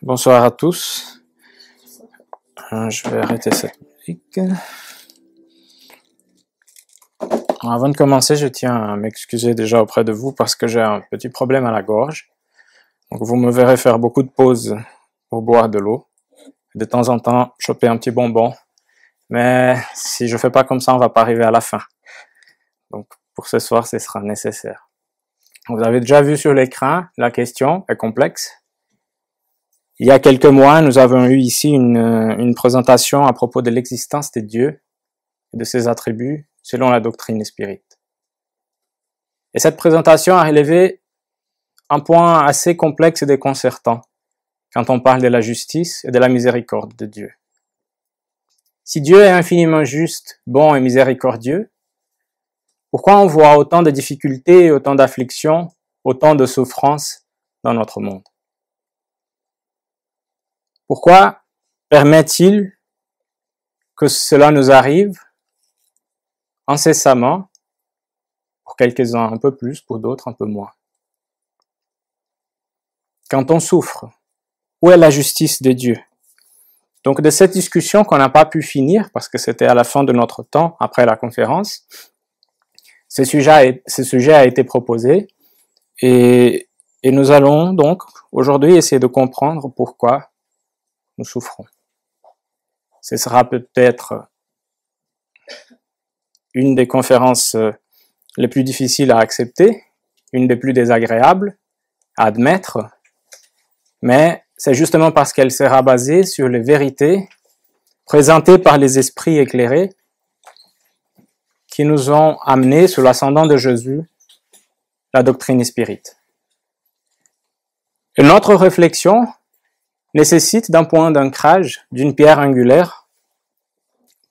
Bonsoir à tous. Je vais arrêter cette musique. Avant de commencer, je tiens à m'excuser déjà auprès de vous parce que j'ai un petit problème à la gorge. Donc vous me verrez faire beaucoup de pauses pour boire de l'eau. De temps en temps, choper un petit bonbon. Mais si je fais pas comme ça, on va pas arriver à la fin. Donc pour ce soir, ce sera nécessaire. Vous avez déjà vu sur l'écran, la question est complexe. Il y a quelques mois, nous avons eu ici une présentation à propos de l'existence de Dieu et de ses attributs selon la doctrine spirite. Et cette présentation a relevé un point assez complexe et déconcertant quand on parle de la justice et de la miséricorde de Dieu. Si Dieu est infiniment juste, bon et miséricordieux, pourquoi on voit autant de difficultés, autant d'afflictions, autant de souffrances dans notre monde? Pourquoi permet-il que cela nous arrive incessamment, pour quelques-uns un peu plus, pour d'autres un peu moins? Quand on souffre, où est la justice de Dieu? Donc de cette discussion qu'on n'a pas pu finir, parce que c'était à la fin de notre temps, après la conférence, ce sujet a été proposé, et nous allons donc aujourd'hui essayer de comprendre pourquoi nous souffrons. Ce sera peut-être une des conférences les plus difficiles à accepter, une des plus désagréables à admettre, mais c'est justement parce qu'elle sera basée sur les vérités présentées par les esprits éclairés qui nous ont amenés sous l'ascendant de Jésus, la doctrine spirite. Et notre réflexion nécessite d'un point d'ancrage, d'une pierre angulaire,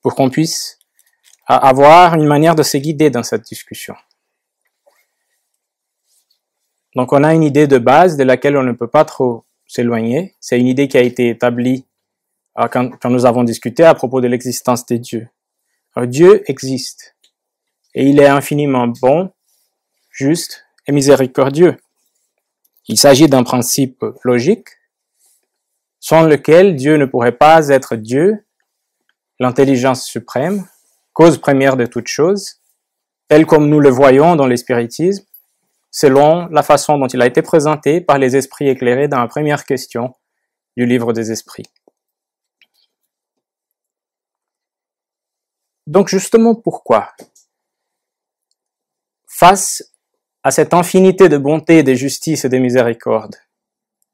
pour qu'on puisse avoir une manière de se guider dans cette discussion. Donc on a une idée de base de laquelle on ne peut pas trop s'éloigner. C'est une idée qui a été établie quand nous avons discuté à propos de l'existence de Dieu. Alors, Dieu existe et il est infiniment bon, juste et miséricordieux. Il s'agit d'un principe logique sans lequel Dieu ne pourrait pas être Dieu, l'intelligence suprême, cause première de toutes choses, tel comme nous le voyons dans le spiritisme, selon la façon dont il a été présenté par les esprits éclairés dans la première question du livre des esprits. Donc justement pourquoi, face à cette infinité de bonté, de justice et de miséricorde,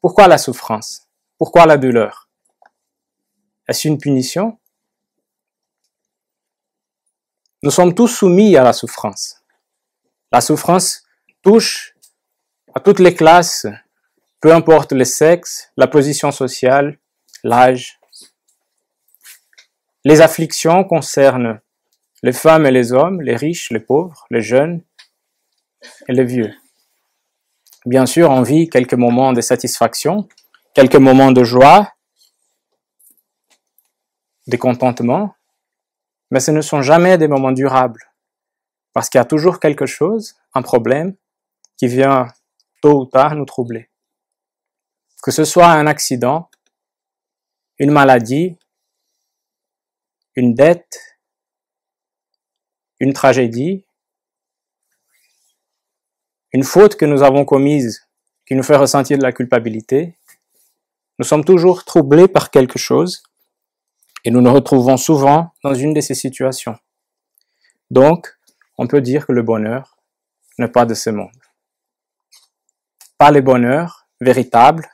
pourquoi la souffrance? Pourquoi la douleur? Est-ce une punition? Nous sommes tous soumis à la souffrance. La souffrance touche à toutes les classes, peu importe le sexe, la position sociale, l'âge. Les afflictions concernent les femmes et les hommes, les riches, les pauvres, les jeunes et les vieux. Bien sûr, on vit quelques moments de satisfaction, quelques moments de joie, de contentement, mais ce ne sont jamais des moments durables, parce qu'il y a toujours quelque chose, un problème, qui vient tôt ou tard nous troubler. Que ce soit un accident, une maladie, une dette, une tragédie, une faute que nous avons commise qui nous fait ressentir de la culpabilité, nous sommes toujours troublés par quelque chose et nous nous retrouvons souvent dans une de ces situations. Donc, on peut dire que le bonheur n'est pas de ce monde. Pas le bonheur véritable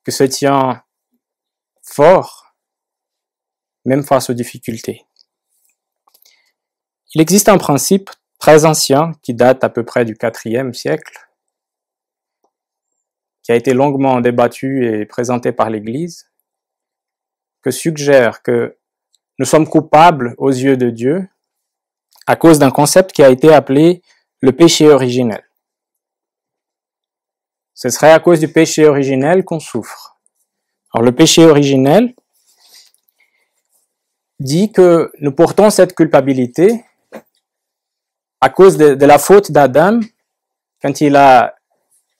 que se tient fort, même face aux difficultés. Il existe un principe très ancien qui date à peu près du IVe siècle, qui a été longuement débattu et présenté par l'Église, que suggère que nous sommes coupables aux yeux de Dieu à cause d'un concept qui a été appelé le péché originel. Ce serait à cause du péché originel qu'on souffre. Alors le péché originel dit que nous portons cette culpabilité à cause de la faute d'Adam quand il a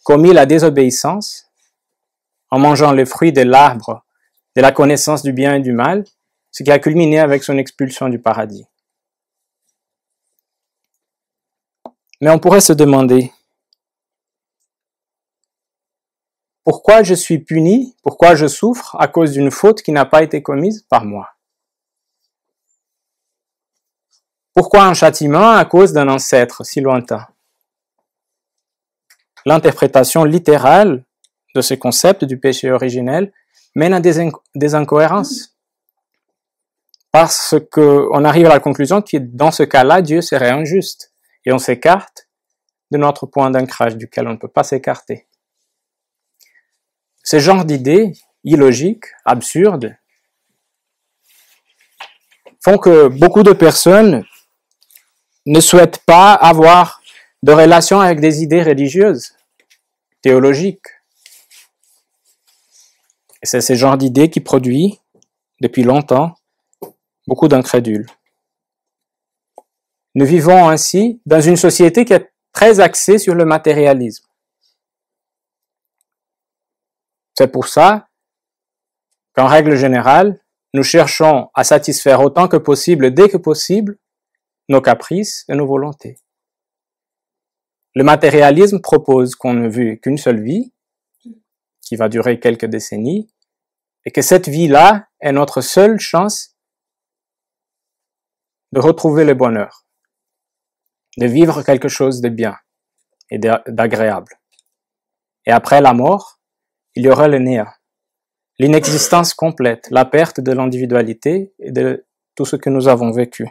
commis la désobéissance en mangeant les fruits de l'arbre de la connaissance du bien et du mal, ce qui a culminé avec son expulsion du paradis. Mais on pourrait se demander, pourquoi je suis puni, pourquoi je souffre à cause d'une faute qui n'a pas été commise par moi? Pourquoi un châtiment à cause d'un ancêtre si lointain? L'interprétation littérale de ce concept du péché originel mène à des incohérences. Parce qu'on arrive à la conclusion que dans ce cas-là, Dieu serait injuste. Et on s'écarte de notre point d'ancrage duquel on ne peut pas s'écarter. Ce genre d'idées illogiques, absurdes, font que beaucoup de personnes ne souhaitent pas avoir de relation avec des idées religieuses, théologiques. Et c'est ce genre d'idées qui produit, depuis longtemps, beaucoup d'incrédules. Nous vivons ainsi dans une société qui est très axée sur le matérialisme. C'est pour ça qu'en règle générale, nous cherchons à satisfaire autant que possible, dès que possible, nos caprices et nos volontés. Le matérialisme propose qu'on ne vit qu'une seule vie, qui va durer quelques décennies, et que cette vie-là est notre seule chance de retrouver le bonheur, de vivre quelque chose de bien et d'agréable. Et après la mort, il y aura le néant, l'inexistence complète, la perte de l'individualité et de tout ce que nous avons vécu.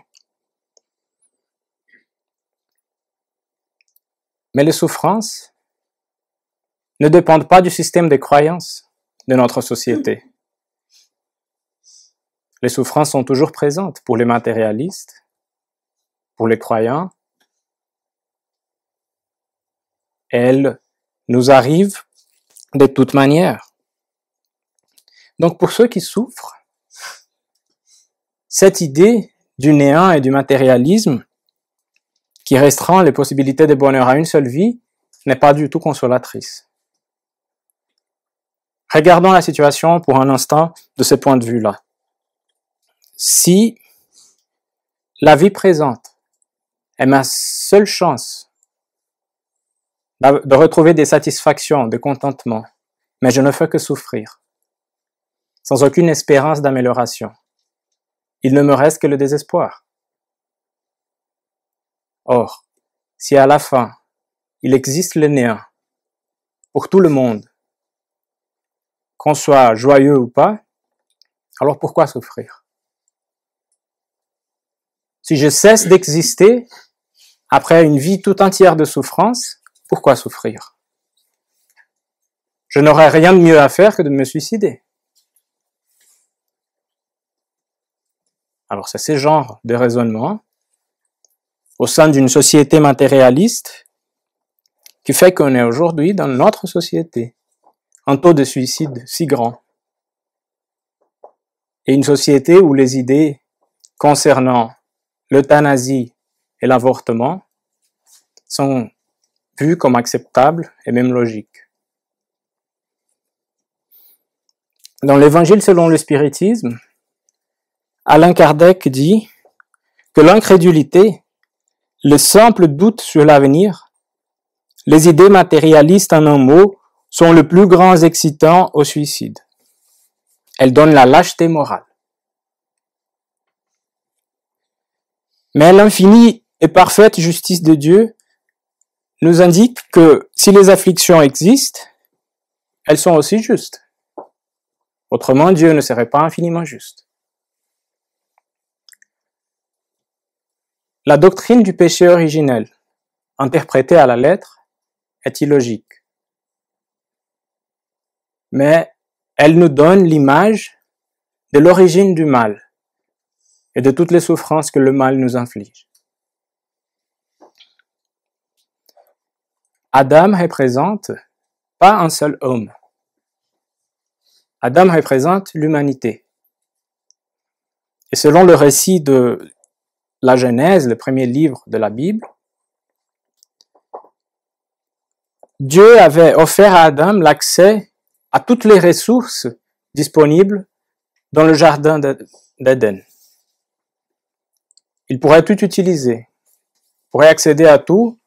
Mais les souffrances ne dépendent pas du système de croyances de notre société. Les souffrances sont toujours présentes pour les matérialistes, pour les croyants. Elles nous arrivent de toute manière. Donc pour ceux qui souffrent, cette idée du néant et du matérialisme qui restreint les possibilités de bonheur à une seule vie n'est pas du tout consolatrice. Regardons la situation pour un instant de ce point de vue-là. Si la vie présente est ma seule chance de retrouver des satisfactions, de contentement, mais je ne fais que souffrir, sans aucune espérance d'amélioration, il ne me reste que le désespoir. Or, si à la fin, il existe le néant pour tout le monde, qu'on soit joyeux ou pas, alors pourquoi souffrir? Si je cesse d'exister après une vie tout entière de souffrance, pourquoi souffrir? Je n'aurais rien de mieux à faire que de me suicider. Alors c'est ce genre de raisonnement au sein d'une société matérialiste qui fait qu'on est aujourd'hui dans notre société un taux de suicide si grand. Et une société où les idées concernant l'euthanasie et l'avortement sont vues comme acceptables et même logiques. Dans l'Évangile selon le spiritisme, Allan Kardec dit que l'incrédulité, le simple doute sur l'avenir, les idées matérialistes en un mot, sont les plus grands excitants au suicide. Elles donnent la lâcheté morale. Mais l'infinie et parfaite justice de Dieu nous indique que si les afflictions existent, elles sont aussi justes. Autrement, Dieu ne serait pas infiniment juste. La doctrine du péché originel, interprétée à la lettre, est illogique. Mais elle nous donne l'image de l'origine du mal et de toutes les souffrances que le mal nous inflige. Adam représente pas un seul homme. Adam représente l'humanité. Et selon le récit de la Genèse, le premier livre de la Bible, Dieu avait offert à Adam l'accès à toutes les ressources disponibles dans le jardin d'Éden. Il pourrait tout utiliser, pourrait accéder à tout,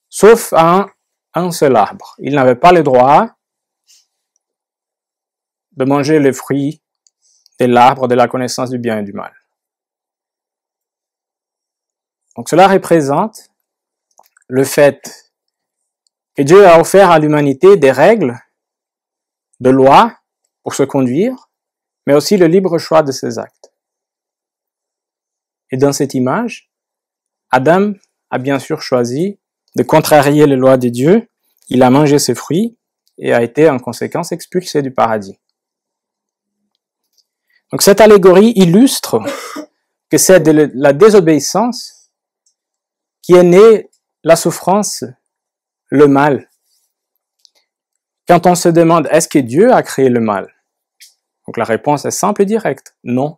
sauf à un seul arbre. Il n'avait pas le droit de manger les fruits de l'arbre de la connaissance du bien et du mal. Donc cela représente le fait que Dieu a offert à l'humanité des règles, de lois pour se conduire, mais aussi le libre choix de ses actes. Et dans cette image, Adam a bien sûr choisi de contrarier les lois de Dieu, il a mangé ses fruits et a été en conséquence expulsé du paradis. Donc cette allégorie illustre que c'est de la désobéissance qui est née la souffrance, le mal. Quand on se demande, est-ce que Dieu a créé le mal? Donc la réponse est simple et directe, non.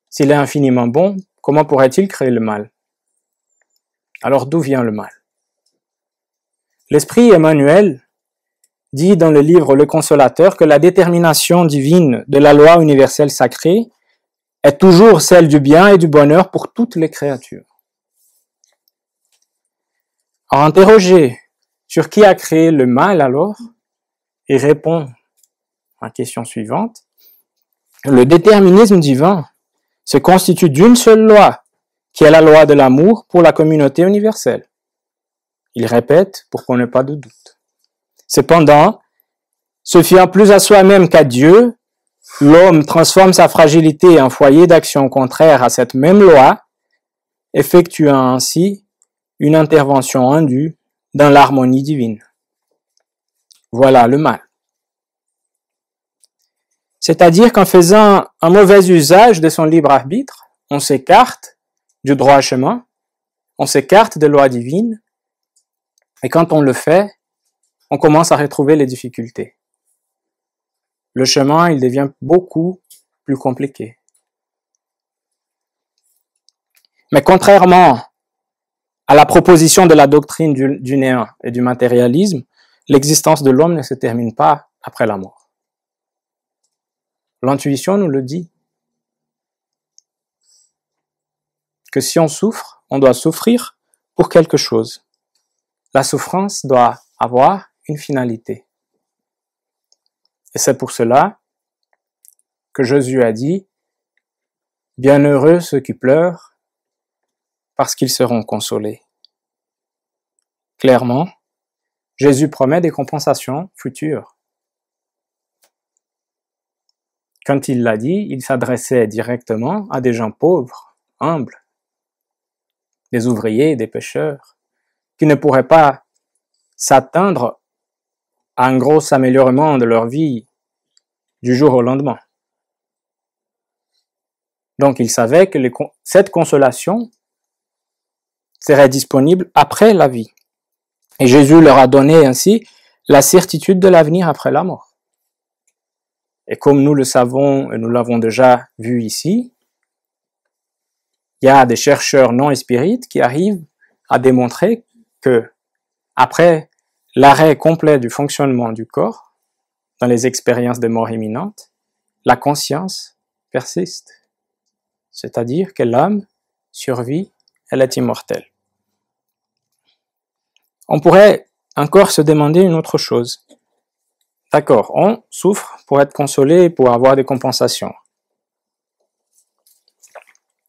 S'il est infiniment bon, comment pourrait-il créer le mal? Alors d'où vient le mal? L'Esprit Emmanuel dit dans le livre Le Consolateur que la détermination divine de la loi universelle sacrée est toujours celle du bien et du bonheur pour toutes les créatures. Alors interroger sur qui a créé le mal alors, il répond à la question suivante. Le déterminisme divin se constitue d'une seule loi, qui est la loi de l'amour pour la communauté universelle. Il répète pour qu'on n'ait pas de doute. Cependant, se fiant plus à soi-même qu'à Dieu, l'homme transforme sa fragilité en foyer d'action contraire à cette même loi, effectuant ainsi une intervention indue dans l'harmonie divine. Voilà le mal. C'est-à-dire qu'en faisant un mauvais usage de son libre arbitre, on s'écarte du droit chemin, on s'écarte des lois divines, et quand on le fait, on commence à retrouver les difficultés. Le chemin, il devient beaucoup plus compliqué. Mais contrairement à la proposition de la doctrine du néant et du matérialisme, l'existence de l'homme ne se termine pas après la mort. L'intuition nous le dit. Que si on souffre, on doit souffrir pour quelque chose. La souffrance doit avoir une finalité. Et c'est pour cela que Jésus a dit « Bienheureux ceux qui pleurent, parce qu'ils seront consolés. » Clairement, Jésus promet des compensations futures. Quand il l'a dit, il s'adressait directement à des gens pauvres, humbles, des ouvriers, des pêcheurs, qui ne pourraient pas s'attendre à un gros améliorement de leur vie du jour au lendemain. Donc il savait que cette consolation serait disponible après la vie. Et Jésus leur a donné ainsi la certitude de l'avenir après la mort. Et comme nous le savons et nous l'avons déjà vu ici, il y a des chercheurs non spirites qui arrivent à démontrer que après l'arrêt complet du fonctionnement du corps, dans les expériences de mort imminente, la conscience persiste. C'est-à-dire que l'âme survit, elle est immortelle. On pourrait encore se demander une autre chose. D'accord, on souffre pour être consolé et pour avoir des compensations.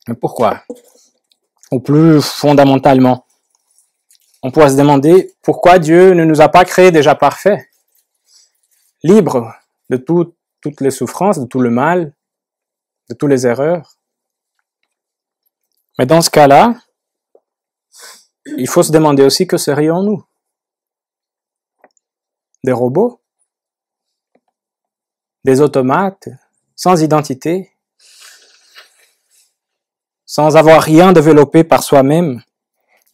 Mais pourquoi? Ou plus fondamentalement, on pourrait se demander pourquoi Dieu ne nous a pas créés déjà parfaits, libres de toutes les souffrances, de tout le mal, de toutes les erreurs. Mais dans ce cas-là, il faut se demander aussi que serions-nous? Des robots? Des automates, sans identité, sans avoir rien développé par soi-même,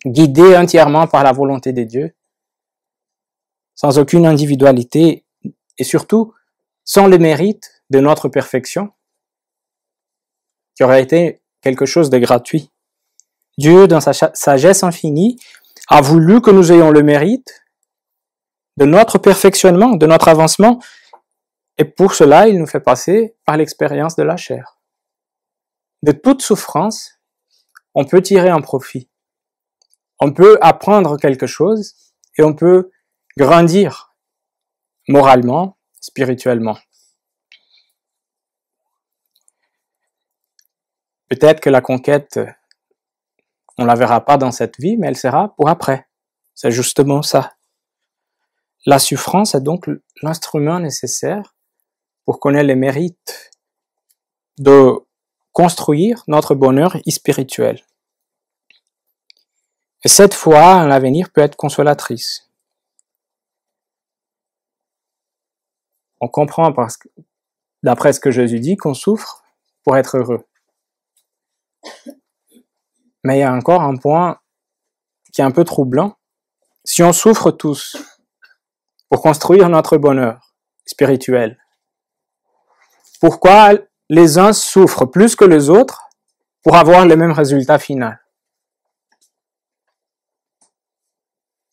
guidés entièrement par la volonté de Dieu, sans aucune individualité et surtout sans le mérite de notre perfection, qui aurait été quelque chose de gratuit. Dieu, dans sa sagesse infinie, a voulu que nous ayons le mérite de notre perfectionnement, de notre avancement. Et pour cela, il nous fait passer par l'expérience de la chair. De toute souffrance, on peut tirer un profit. On peut apprendre quelque chose et on peut grandir moralement, spirituellement. Peut-être que la conquête, on la verra pas dans cette vie, mais elle sera pour après. C'est justement ça. La souffrance est donc l'instrument nécessaire pour connaître les mérites de construire notre bonheur spirituel. Et cette foi à l'avenir peut être consolatrice. On comprend parce que, d'après ce que Jésus dit, qu'on souffre pour être heureux. Mais il y a encore un point qui est un peu troublant. Si on souffre tous pour construire notre bonheur spirituel, pourquoi les uns souffrent plus que les autres pour avoir le même résultat final?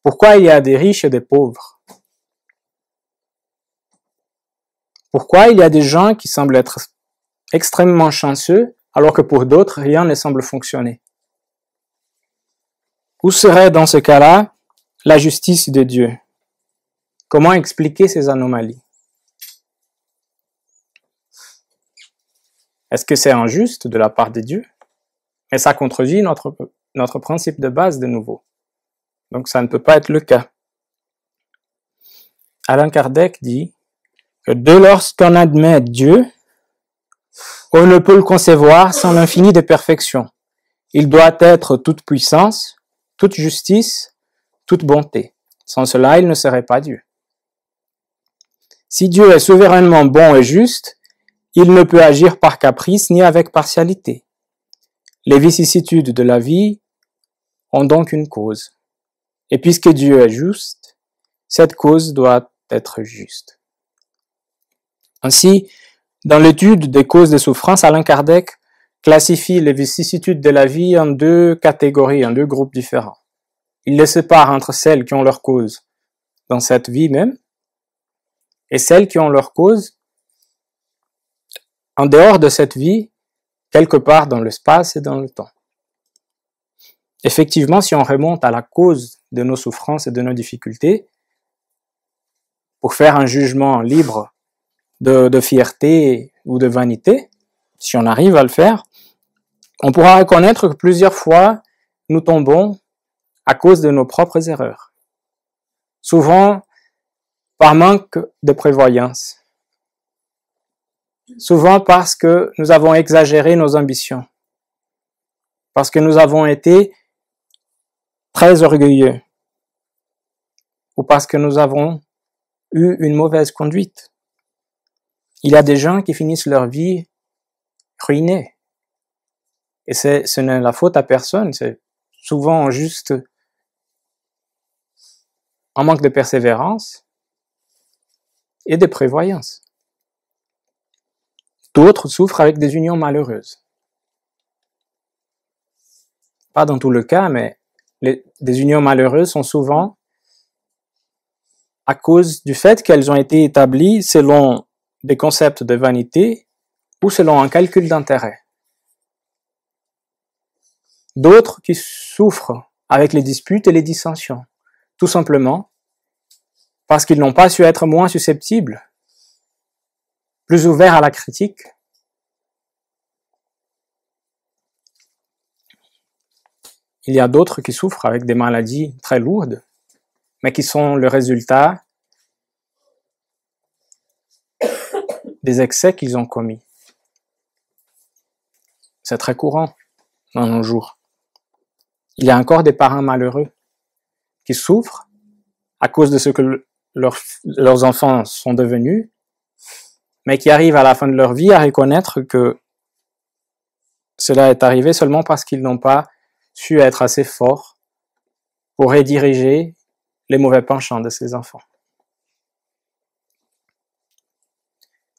Pourquoi il y a des riches et des pauvres? Pourquoi il y a des gens qui semblent être extrêmement chanceux alors que pour d'autres, rien ne semble fonctionner? Où serait dans ce cas-là la justice de Dieu? Comment expliquer ces anomalies? Est-ce que c'est injuste de la part de Dieu? Mais ça contredit notre principe de base de nouveau. Donc ça ne peut pas être le cas. Allan Kardec dit que dès lorsqu'on admet Dieu, on ne peut le concevoir sans l'infini de perfection. Il doit être toute puissance, toute justice, toute bonté. Sans cela, il ne serait pas Dieu. Si Dieu est souverainement bon et juste, il ne peut agir par caprice ni avec partialité. Les vicissitudes de la vie ont donc une cause. Et puisque Dieu est juste, cette cause doit être juste. Ainsi, dans l'étude des causes des souffrances, Allan Kardec classifie les vicissitudes de la vie en deux catégories, en deux groupes différents. Il les sépare entre celles qui ont leur cause dans cette vie même et celles qui ont leur cause en dehors de cette vie, quelque part dans l'espace et dans le temps. Effectivement, si on remonte à la cause de nos souffrances et de nos difficultés, pour faire un jugement libre de fierté ou de vanité, si on arrive à le faire, on pourra reconnaître que plusieurs fois, nous tombons à cause de nos propres erreurs. Souvent, par manque de prévoyance. Souvent parce que nous avons exagéré nos ambitions. Parce que nous avons été très orgueilleux. Ou parce que nous avons eu une mauvaise conduite. Il y a des gens qui finissent leur vie ruinés. Et ce n'est la faute à personne, c'est souvent juste un manque de persévérance et de prévoyance. D'autres souffrent avec des unions malheureuses. Pas dans tout le cas, mais des unions malheureuses sont souvent à cause du fait qu'elles ont été établies selon des concepts de vanité ou selon un calcul d'intérêt. D'autres qui souffrent avec les disputes et les dissensions, tout simplement parce qu'ils n'ont pas su être moins susceptibles, plus ouverts à la critique. Il y a d'autres qui souffrent avec des maladies très lourdes, mais qui sont le résultat des excès qu'ils ont commis. C'est très courant dans nos jours. Il y a encore des parents malheureux qui souffrent à cause de ce que leurs enfants sont devenus, mais qui arrivent à la fin de leur vie à reconnaître que cela est arrivé seulement parce qu'ils n'ont pas su être assez forts pour rediriger les mauvais penchants de ces enfants.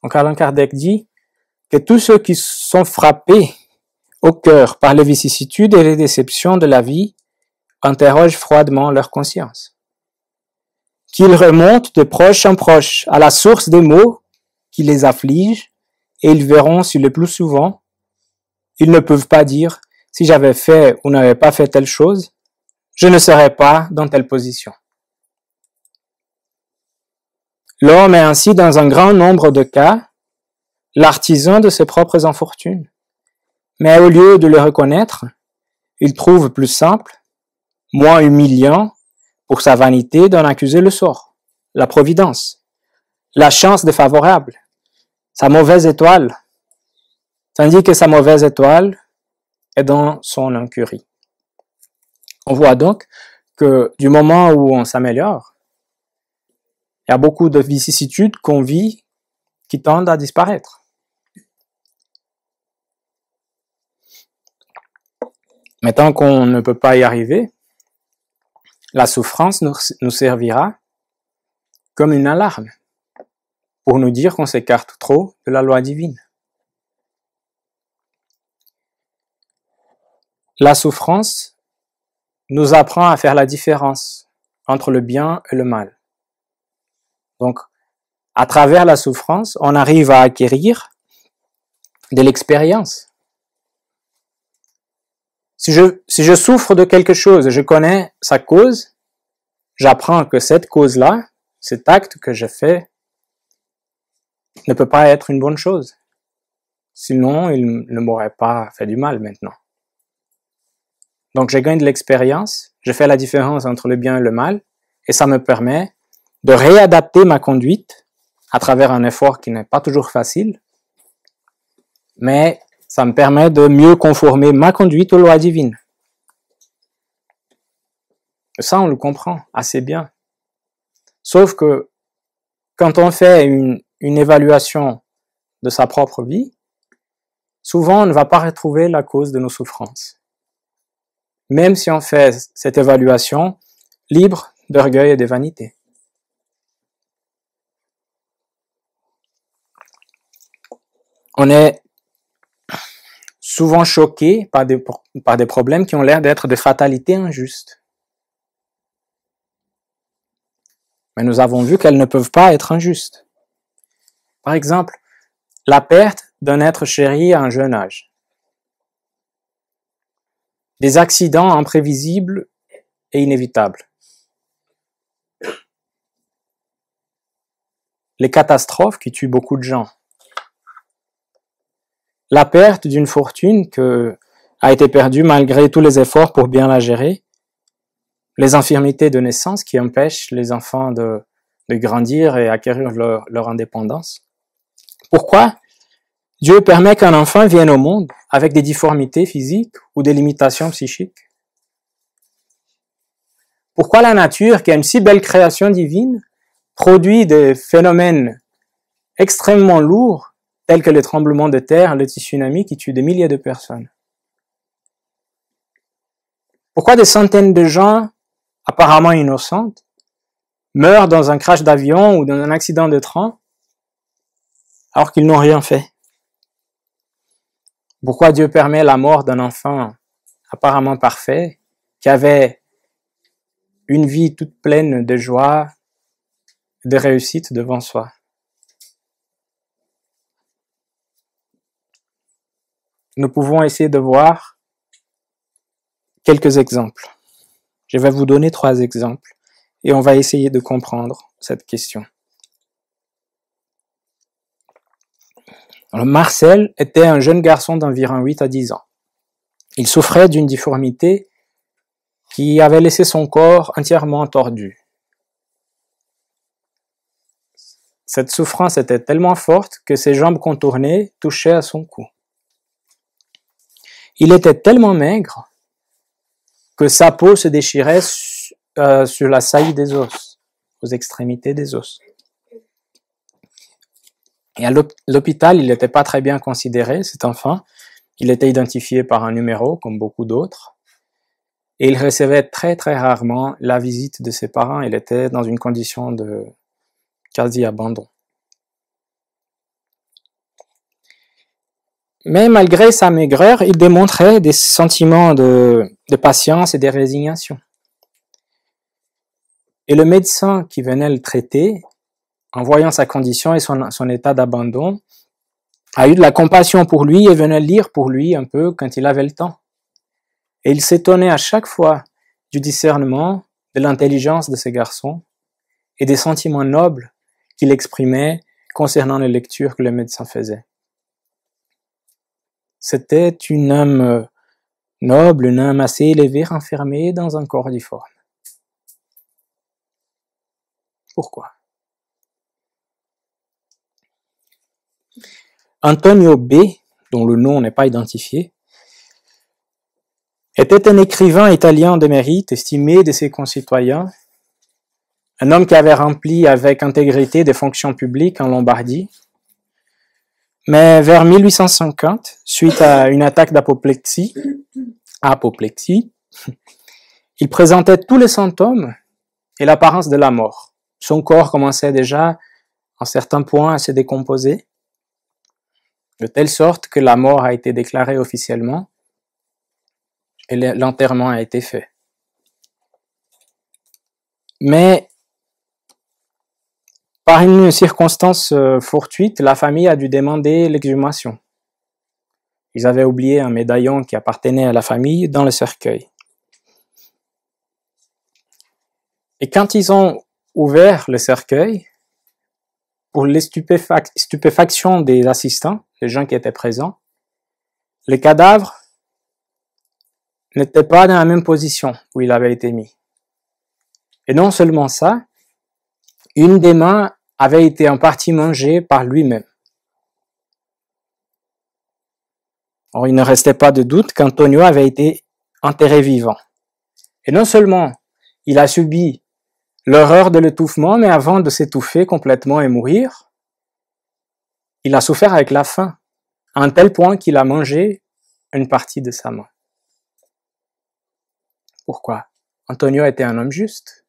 Donc Allan Kardec dit que tous ceux qui sont frappés au cœur par les vicissitudes et les déceptions de la vie interrogent froidement leur conscience. qu'ils remontent de proche en proche à la source des maux qui les affligent, et ils verront si le plus souvent, ils ne peuvent pas dire « si j'avais fait ou n'avais pas fait telle chose, je ne serais pas dans telle position ». L'homme est ainsi dans un grand nombre de cas l'artisan de ses propres infortunes. Mais au lieu de le reconnaître, il trouve plus simple, moins humiliant pour sa vanité d'en accuser le sort, la providence, la chance défavorable, sa mauvaise étoile, tandis que sa mauvaise étoile est dans son incurie. On voit donc que du moment où on s'améliore, il y a beaucoup de vicissitudes qu'on vit qui tendent à disparaître. Mais tant qu'on ne peut pas y arriver, la souffrance nous servira comme une alarme pour nous dire qu'on s'écarte trop de la loi divine. La souffrance nous apprend à faire la différence entre le bien et le mal. Donc, à travers la souffrance, on arrive à acquérir de l'expérience. Si je souffre de quelque chose et je connais sa cause, j'apprends que cette cause-là, cet acte que je fais, ne peut pas être une bonne chose. Sinon, il ne m'aurait pas fait du mal maintenant. Donc, je gagne de l'expérience, je fais la différence entre le bien et le mal, et ça me permet de réadapter ma conduite à travers un effort qui n'est pas toujours facile, mais ça me permet de mieux conformer ma conduite aux lois divines. Et ça, on le comprend assez bien. Sauf que quand on fait une évaluation de sa propre vie, souvent on ne va pas retrouver la cause de nos souffrances. Même si on fait cette évaluation libre d'orgueil et de vanité. On est souvent choqué par des problèmes qui ont l'air d'être des fatalités injustes. Mais nous avons vu qu'elles ne peuvent pas être injustes. Par exemple, la perte d'un être chéri à un jeune âge. Des accidents imprévisibles et inévitables. Les catastrophes qui tuent beaucoup de gens. La perte d'une fortune qui a été perdue malgré tous les efforts pour bien la gérer. Les infirmités de naissance qui empêchent les enfants de grandir et acquérir leur indépendance. Pourquoi Dieu permet qu'un enfant vienne au monde avec des difformités physiques ou des limitations psychiques? Pourquoi la nature, qui a une si belle création divine, produit des phénomènes extrêmement lourds tels que les tremblements de terre, les tsunamis qui tuent des milliers de personnes? Pourquoi des centaines de gens apparemment innocentes meurent dans un crash d'avion ou dans un accident de train alors qu'ils n'ont rien fait? Pourquoi Dieu permet la mort d'un enfant apparemment parfait qui avait une vie toute pleine de joie, de réussite devant soi? Nous pouvons essayer de voir quelques exemples. Je vais vous donner 3 exemples et on va essayer de comprendre cette question. Alors, Marcel était un jeune garçon d'environ 8 à 10 ans. Il souffrait d'une difformité qui avait laissé son corps entièrement tordu. Cette souffrance était tellement forte que ses jambes contournées touchaient à son cou. Il était tellement maigre que sa peau se déchirait sur la saillie des os, aux extrémités des os. Et à l'hôpital, il n'était pas très bien considéré, cet enfant. Il était identifié par un numéro, comme beaucoup d'autres. Et il recevait très très rarement la visite de ses parents. Il était dans une condition de quasi-abandon. Mais malgré sa maigreur, il démontrait des sentiments de patience et de résignation. Et le médecin qui venait le traiter, en voyant sa condition et son état d'abandon, a eu de la compassion pour lui et venait lire pour lui un peu quand il avait le temps. Et il s'étonnait à chaque fois du discernement, de l'intelligence de ces garçons et des sentiments nobles qu'il exprimait concernant les lectures que le médecin faisait. C'était une âme noble, une âme assez élevée, renfermée dans un corps difforme. Pourquoi? Antonio B, dont le nom n'est pas identifié, était un écrivain italien de mérite, estimé de ses concitoyens, un homme qui avait rempli avec intégrité des fonctions publiques en Lombardie. Mais vers 1850, suite à une attaque d'apoplexie, il présentait tous les symptômes et l'apparence de la mort. Son corps commençait déjà, en certains points, à se décomposer, de telle sorte que la mort a été déclarée officiellement et l'enterrement a été fait. Mais par une circonstance fortuite, la famille a dû demander l'exhumation. Ils avaient oublié un médaillon qui appartenait à la famille dans le cercueil. Et quand ils ont ouvert le cercueil, pour les stupéfaction des assistants, des gens qui étaient présents, le cadavre n'était pas dans la même position où il avait été mis. Et non seulement ça, une des mains avait été en partie mangée par lui-même. Or, il ne restait pas de doute qu'Antonio avait été enterré vivant. Et non seulement il a subi l'horreur de l'étouffement, mais avant de s'étouffer complètement et mourir, il a souffert avec la faim, à un tel point qu'il a mangé une partie de sa main. Pourquoi? Antonio était un homme juste,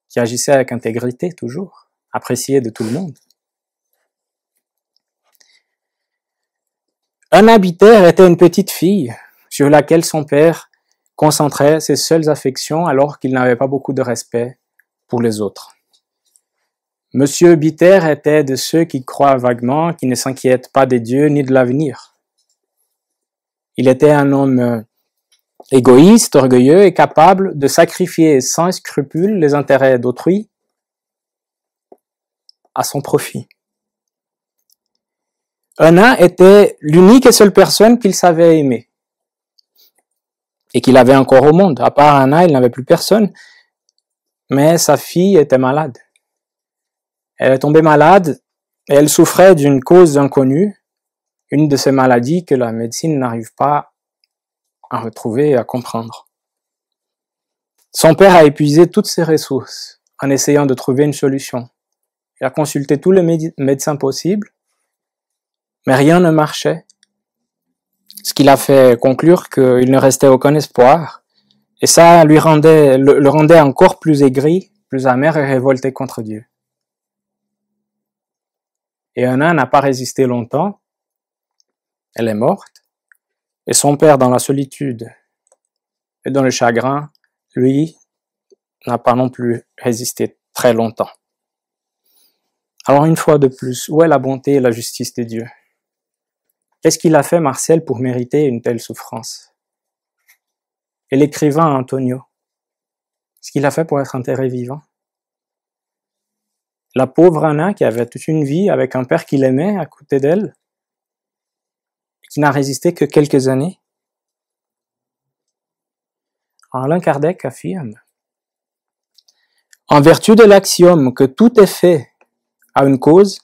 qui agissait avec intégrité toujours, apprécié de tout le monde. Anna Bitter était une petite fille sur laquelle son père concentrait ses seules affections alors qu'il n'avait pas beaucoup de respect pour les autres. Monsieur Bitter était de ceux qui croient vaguement, qui ne s'inquiètent pas des dieux ni de l'avenir. Il était un homme égoïste, orgueilleux et capable de sacrifier sans scrupule les intérêts d'autrui à son profit. Anna était l'unique et seule personne qu'il savait aimer et qu'il avait encore au monde. À part Anna, il n'avait plus personne, mais sa fille était malade. Elle est tombée malade et elle souffrait d'une cause inconnue, une de ces maladies que la médecine n'arrive pas à retrouver et à comprendre. Son père a épuisé toutes ses ressources en essayant de trouver une solution. Il a consulté tous les médecins possibles, mais rien ne marchait. Ce qui l'a fait conclure qu'il ne restait aucun espoir, et ça le rendait encore plus aigri, plus amer et révolté contre Dieu. Et Anna n'a pas résisté longtemps, elle est morte, et son père, dans la solitude et dans le chagrin, lui, n'a pas non plus résisté très longtemps. Alors une fois de plus, où est la bonté et la justice de Dieu? Qu'est-ce qu'il a fait, Marcel, pour mériter une telle souffrance? Et l'écrivain Antonio, ce qu'il a fait pour être enterré vivant? La pauvre Anna, qui avait toute une vie avec un père qu'il aimait à côté d'elle, et qui n'a résisté que quelques années. Alain Kardec affirme, en vertu de l'axiome que tout effet a une cause,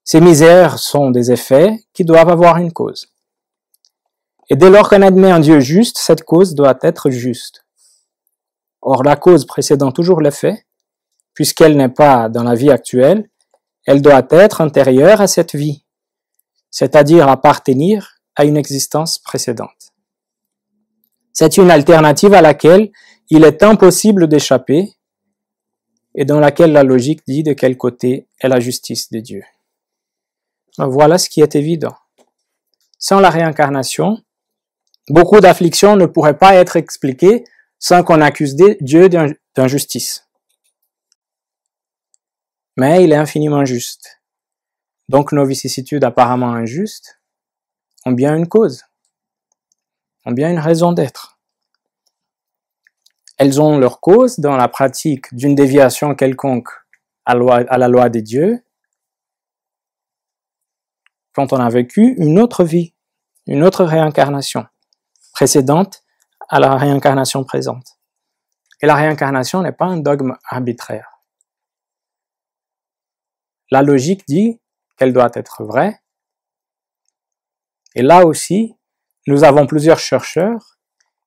ces misères sont des effets qui doivent avoir une cause. Et dès lors qu'on admet un Dieu juste, cette cause doit être juste. Or, la cause précédant toujours l'effet, puisqu'elle n'est pas dans la vie actuelle, elle doit être antérieure à cette vie, c'est-à-dire appartenir à une existence précédente. C'est une alternative à laquelle il est impossible d'échapper et dans laquelle la logique dit de quel côté est la justice de Dieu. Voilà ce qui est évident. Sans la réincarnation, beaucoup d'afflictions ne pourraient pas être expliquées sans qu'on accuse Dieu d'injustice. Mais il est infiniment juste. Donc nos vicissitudes apparemment injustes ont bien une cause, ont bien une raison d'être. Elles ont leur cause dans la pratique d'une déviation quelconque à la loi des dieux, quand on a vécu une autre vie, une autre réincarnation, précédente à la réincarnation présente. Et la réincarnation n'est pas un dogme arbitraire. La logique dit qu'elle doit être vraie. Et là aussi, nous avons plusieurs chercheurs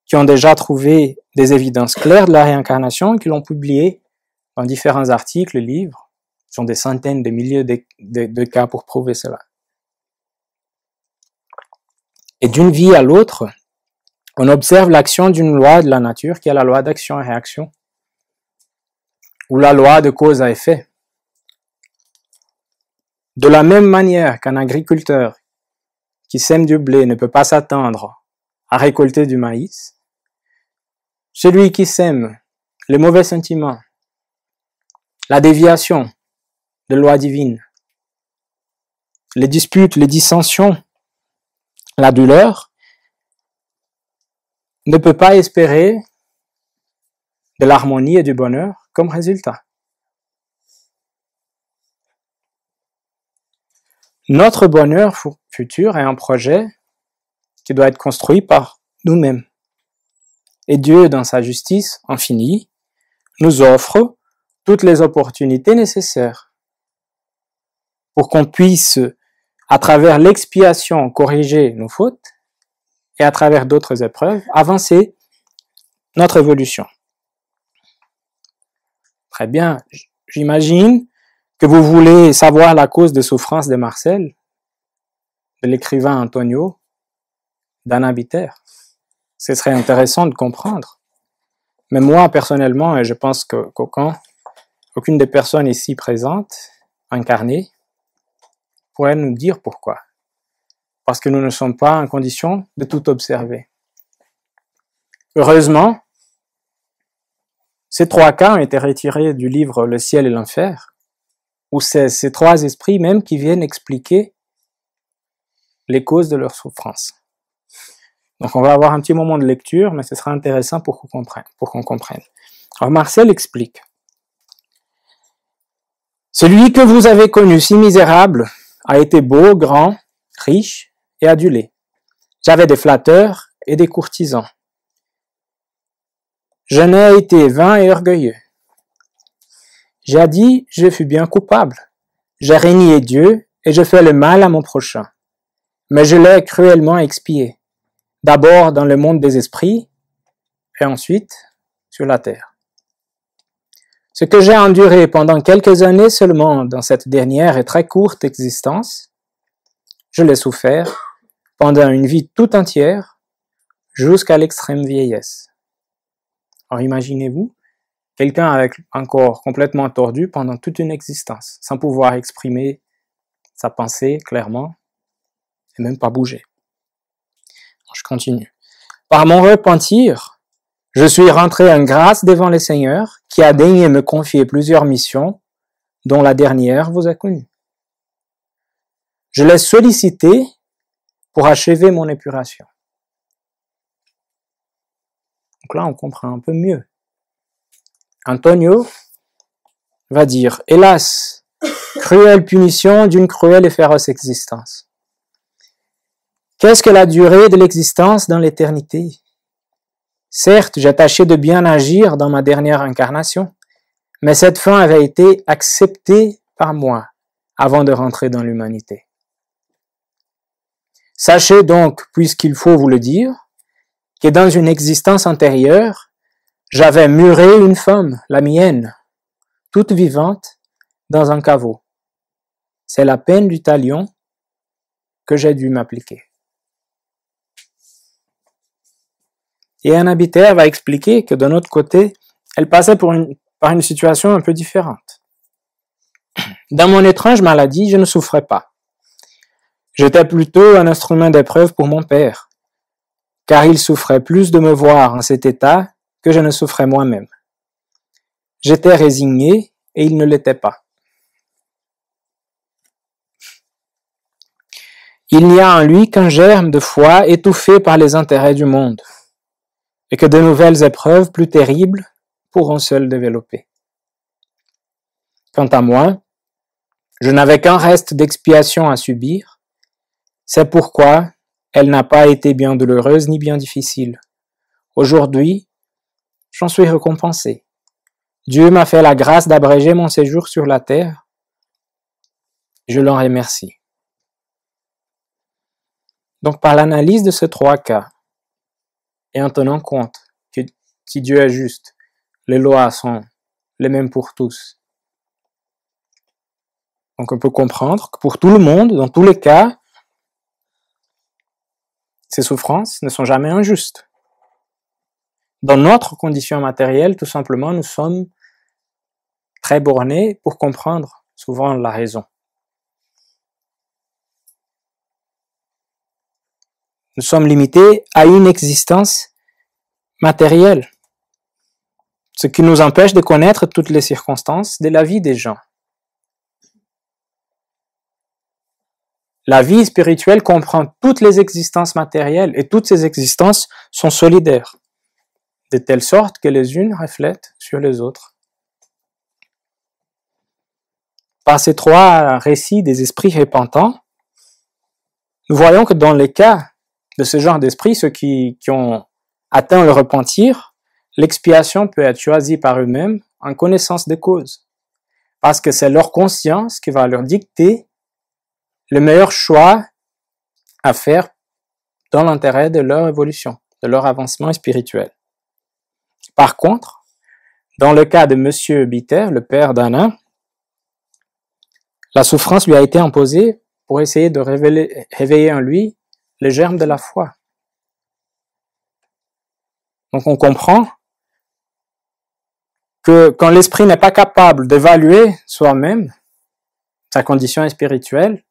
qui ont déjà trouvé des évidences claires de la réincarnation et qui l'ont publié dans différents articles, livres. Ce sont des centaines, des milliers de cas pour prouver cela. Et d'une vie à l'autre, on observe l'action d'une loi de la nature qui est la loi d'action et réaction, ou la loi de cause à effet. De la même manière qu'un agriculteur qui sème du blé ne peut pas s'attendre à récolter du maïs, celui qui sème les mauvais sentiments, la déviation de loi divine, les disputes, les dissensions, la douleur, ne peut pas espérer de l'harmonie et du bonheur comme résultat. Notre bonheur futur est un projet qui doit être construit par nous-mêmes. Et Dieu, dans sa justice infinie, nous offre toutes les opportunités nécessaires pour qu'on puisse, à travers l'expiation, corriger nos fautes et à travers d'autres épreuves, avancer notre évolution. Très bien, j'imagine que vous voulez savoir la cause des souffrances de Marcel, de l'écrivain Antonio, d'Anna Biter. Ce serait intéressant de comprendre. Mais moi, personnellement, et je pense qu'aucune des personnes ici présentes, incarnées, pourrait nous dire pourquoi. Parce que nous ne sommes pas en condition de tout observer. Heureusement, ces 3 cas ont été retirés du livre Le ciel et l'enfer, où c'est ces 3 esprits même qui viennent expliquer les causes de leur souffrance. Donc on va avoir un petit moment de lecture, mais ce sera intéressant pour qu'on comprenne. Alors Marcel explique. Celui que vous avez connu si misérable a été beau, grand, riche et adulé. J'avais des flatteurs et des courtisans. Je n'ai été vain et orgueilleux. Jadis, je fus bien coupable. J'ai renié Dieu et je fais le mal à mon prochain. Mais je l'ai cruellement expié. D'abord dans le monde des esprits et ensuite sur la terre. Ce que j'ai enduré pendant quelques années seulement dans cette dernière et très courte existence, je l'ai souffert pendant une vie tout entière jusqu'à l'extrême vieillesse. Alors imaginez-vous, quelqu'un avec un corps complètement tordu pendant toute une existence, sans pouvoir exprimer sa pensée clairement et même pas bouger. Je continue. Par mon repentir, je suis rentré en grâce devant le Seigneur, qui a daigné me confier plusieurs missions, dont la dernière vous a connue. Je l'ai sollicité pour achever mon épuration. Donc là, on comprend un peu mieux. Antonio va dire, hélas, cruelle punition d'une cruelle et féroce existence. Qu'est-ce que la durée de l'existence dans l'éternité? Certes, j'ai tâché de bien agir dans ma dernière incarnation, mais cette fin avait été acceptée par moi avant de rentrer dans l'humanité. Sachez donc, puisqu'il faut vous le dire, que dans une existence antérieure, j'avais muré une femme, la mienne, toute vivante, dans un caveau. C'est la peine du talion que j'ai dû m'appliquer. Et Anna Biter va expliquer que de notre côté, elle passait par une situation un peu différente. Dans mon étrange maladie, je ne souffrais pas. J'étais plutôt un instrument d'épreuve pour mon père, car il souffrait plus de me voir en cet état que je ne souffrais moi-même. J'étais résigné et il ne l'était pas. Il n'y a en lui qu'un germe de foi étouffé par les intérêts du monde, et que de nouvelles épreuves plus terribles pourront seules développer. Quant à moi, je n'avais qu'un reste d'expiation à subir, c'est pourquoi elle n'a pas été bien douloureuse ni bien difficile. Aujourd'hui, j'en suis récompensé. Dieu m'a fait la grâce d'abréger mon séjour sur la terre. Je l'en remercie. Donc, par l'analyse de ces trois cas, et en tenant compte que si Dieu est juste, les lois sont les mêmes pour tous. Donc, on peut comprendre que pour tout le monde, dans tous les cas, ces souffrances ne sont jamais injustes. Dans notre condition matérielle, tout simplement, nous sommes très bornés pour comprendre souvent la raison. Nous sommes limités à une existence matérielle, ce qui nous empêche de connaître toutes les circonstances de la vie des gens. La vie spirituelle comprend toutes les existences matérielles et toutes ces existences sont solidaires, de telle sorte que les unes reflètent sur les autres. Par ces trois récits des esprits repentants, nous voyons que dans les cas de ce genre d'esprit, ceux qui ont atteint le repentir, l'expiation peut être choisie par eux-mêmes en connaissance des causes, parce que c'est leur conscience qui va leur dicter le meilleur choix à faire dans l'intérêt de leur évolution, de leur avancement spirituel. Par contre, dans le cas de Monsieur Bitter, le père d'Anna, la souffrance lui a été imposée pour essayer de réveiller en lui les germes de la foi. Donc on comprend que quand l'esprit n'est pas capable d'évaluer soi-même sa condition spirituelle,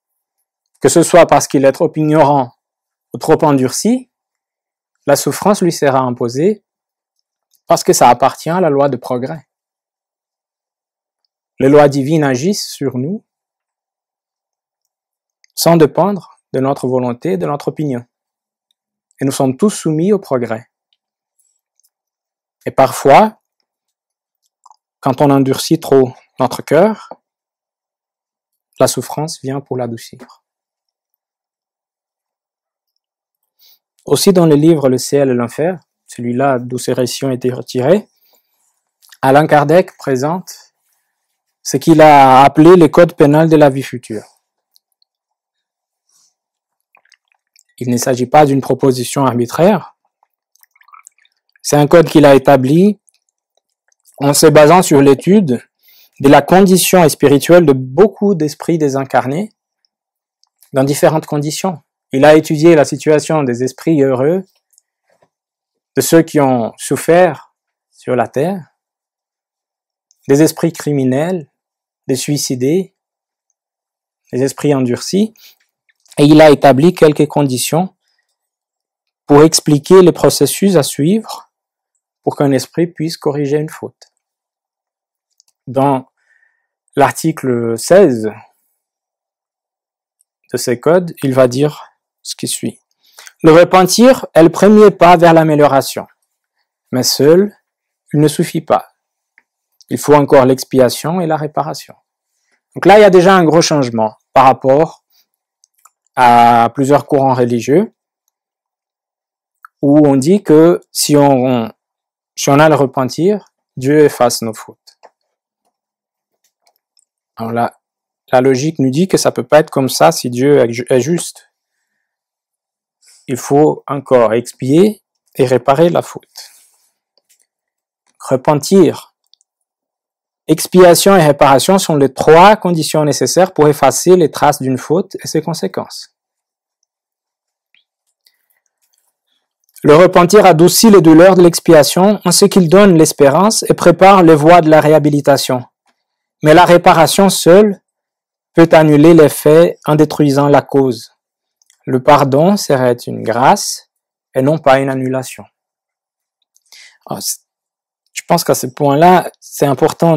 que ce soit parce qu'il est trop ignorant ou trop endurci, la souffrance lui sera imposée parce que ça appartient à la loi de progrès. Les lois divines agissent sur nous sans dépendre de notre volonté, de notre opinion. Et nous sommes tous soumis au progrès. Et parfois, quand on endurcit trop notre cœur, la souffrance vient pour l'adoucir. Aussi dans le livre Le ciel et l'enfer, celui-là d'où ces récits ont été retirés, Allan Kardec présente ce qu'il a appelé le code pénal de la vie future. Il ne s'agit pas d'une proposition arbitraire. C'est un code qu'il a établi en se basant sur l'étude de la condition spirituelle de beaucoup d'esprits désincarnés dans différentes conditions. Il a étudié la situation des esprits heureux, de ceux qui ont souffert sur la terre, des esprits criminels, des suicidés, des esprits endurcis, et il a établi quelques conditions pour expliquer le processus à suivre pour qu'un esprit puisse corriger une faute. Dans l'article 16 de ces codes, il va dire ce qui suit. Le repentir est le premier pas vers l'amélioration, mais seul, il ne suffit pas. Il faut encore l'expiation et la réparation. Donc là, il y a déjà un gros changement par rapport à plusieurs courants religieux où on dit que si on a le repentir, Dieu efface nos fautes. Alors là, la logique nous dit que ça peut pas être comme ça si Dieu est juste. Il faut encore expier et réparer la faute. Repentir, expiation et réparation sont les trois conditions nécessaires pour effacer les traces d'une faute et ses conséquences. Le repentir adoucit les douleurs de l'expiation en ce qu'il donne l'espérance et prépare les voies de la réhabilitation. Mais la réparation seule peut annuler l'effet en détruisant la cause. Le pardon serait une grâce et non pas une annulation. Alors, pense qu'à ce point-là, c'est important